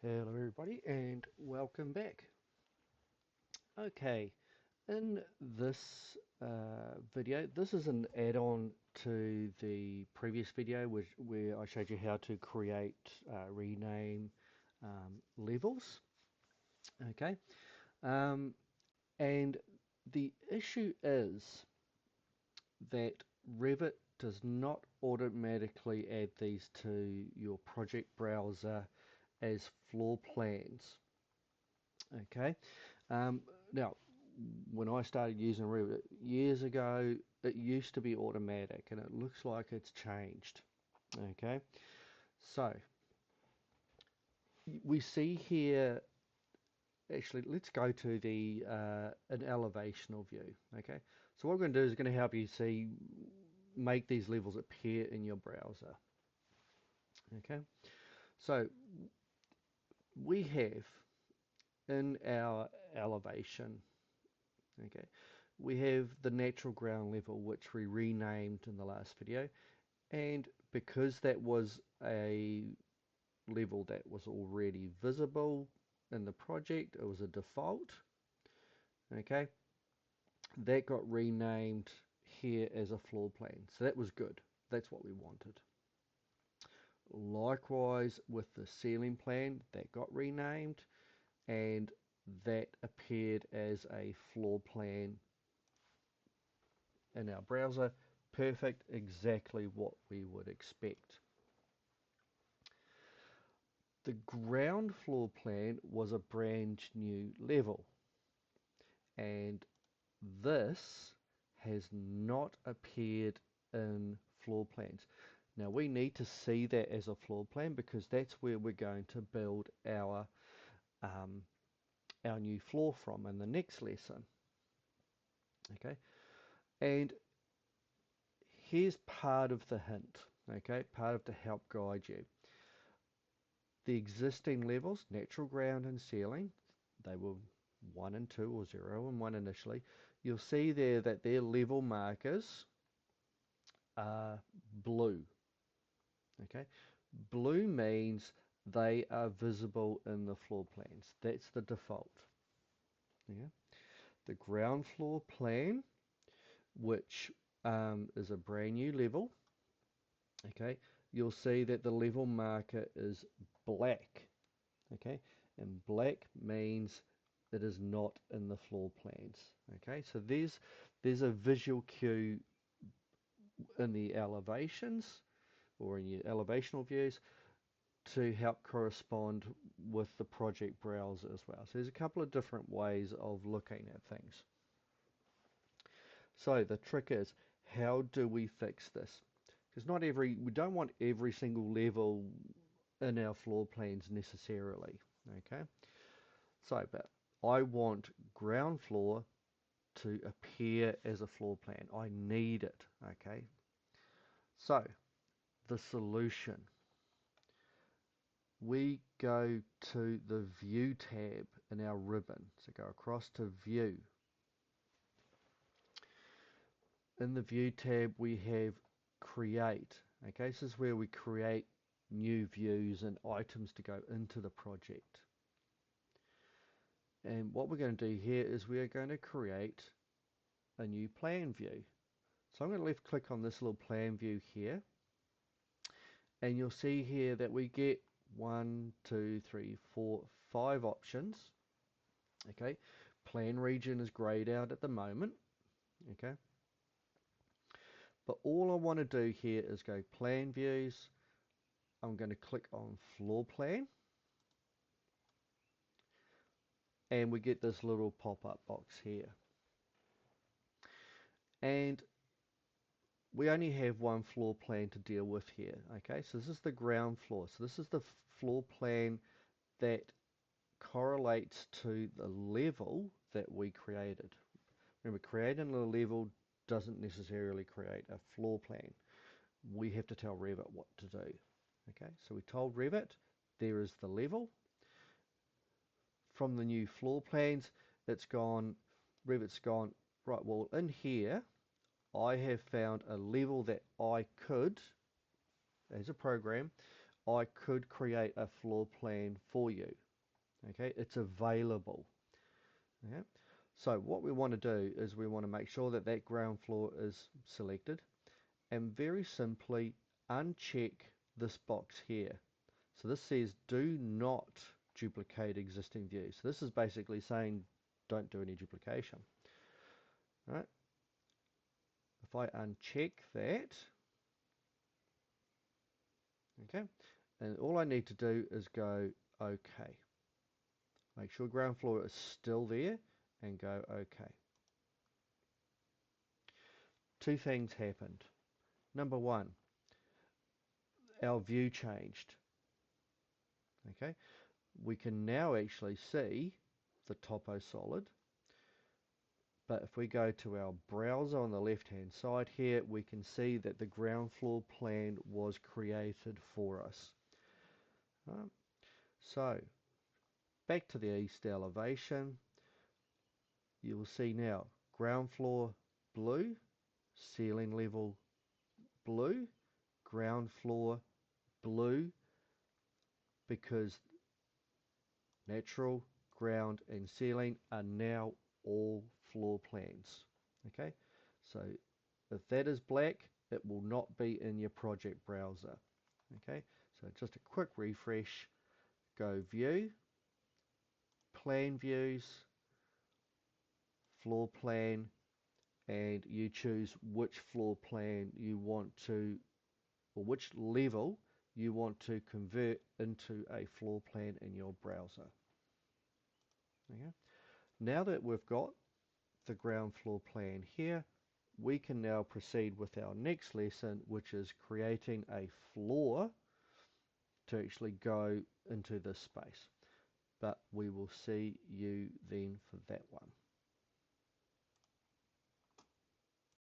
Hello everybody and welcome back. Okay, in this video, this is an add-on to the previous video where I showed you how to create, rename levels. Okay, um, and the issue is that Revit does not automatically add these to your project browser as floor plans. Okay. Um, Now, when I started using Revit years ago, it used to be automatic, and it looks like it's changed. Okay. So we see here. Actually, let's go to the an elevational view. Okay. So what we're going to do is going to help you see make these levels appear in your browser. Okay. So we have in our elevation. Okay, we have the natural ground level, which we renamed in the last video, and because that was a level that was already visible in the project, it was a default. Okay, that got renamed here as a floor plan, so that was good. That's what we wanted. Likewise with the ceiling plan, that got renamed and that appeared as a floor plan in our browser. Perfect, exactly what we would expect. The ground floor plan was a brand new level, and this has not appeared in floor plans. Now we need to see that as a floor plan because that's where we're going to build um, our new floor from in the next lesson. Okay, and here's part of the hint. Okay, part of to help guide you. The existing levels, natural ground and ceiling, they were 1 and 2 or 0 and 1 initially. You'll see there that their level markers are blue. Okay, blue means they are visible in the floor plans. That's the default. Yeah. The ground floor plan, which is a brand new level. Okay, you'll see that the level marker is black. Okay, and black means it is not in the floor plans. Okay, so there's a visual cue in the elevations or in your elevational views to help correspond with the project browser as well. So there's a couple of different ways of looking at things. So the trick is, how do we fix this? Because we don't want every single level in our floor plans necessarily. Okay, so but I want ground floor to appear as a floor plan. I need it. Okay, so the solution, we go to the view tab in our ribbon. So go across to view. In the view tab we have create. Okay, this is where we create new views and items to go into the project. And what we're going to do here is we are going to create a new plan view. So I'm going to left click on this little plan view here, and you'll see here that we get 1, 2, 3, 4, 5 options. Okay, plan region is grayed out at the moment. Okay, but all I want to do here is go plan views. I'm going to click on floor plan, and we get this little pop-up box here. And we only have one floor plan to deal with here. Okay, so this is the ground floor. So this is the floor plan that correlates to the level that we created. Remember, creating a level doesn't necessarily create a floor plan. We have to tell Revit what to do. Okay, so we told Revit there is the level. From the new floor plans, Revit's gone, right, well in here I have found a level that I could, as a program, I could create a floor plan for you. Okay, it's available. Okay? So what we want to do is we want to make sure that that ground floor is selected, and very simply uncheck this box here. So this says do not duplicate existing views. So this is basically saying don't do any duplication. All right? If I uncheck that, okay, and all I need to do is go OK. Make sure ground floor is still there and go OK. Two things happened. Number one, our view changed. Okay, we can now actually see the topo solid, but if we go to our browser on the left hand side here, we can see that the ground floor plan was created for us. So back to the east elevation, you will see now ground floor blue, ceiling level blue, ground floor blue, because natural, ground and ceiling are now all floor plans. Okay, so if that is black, it will not be in your project browser. Okay, so just a quick refresh, go view, plan views, floor plan, and you choose which floor plan you want to, or which level you want to convert into a floor plan in your browser. Okay. Now that we've got the ground floor plan here, we can now proceed with our next lesson, which is creating a floor to actually go into this space. But we will see you then for that one.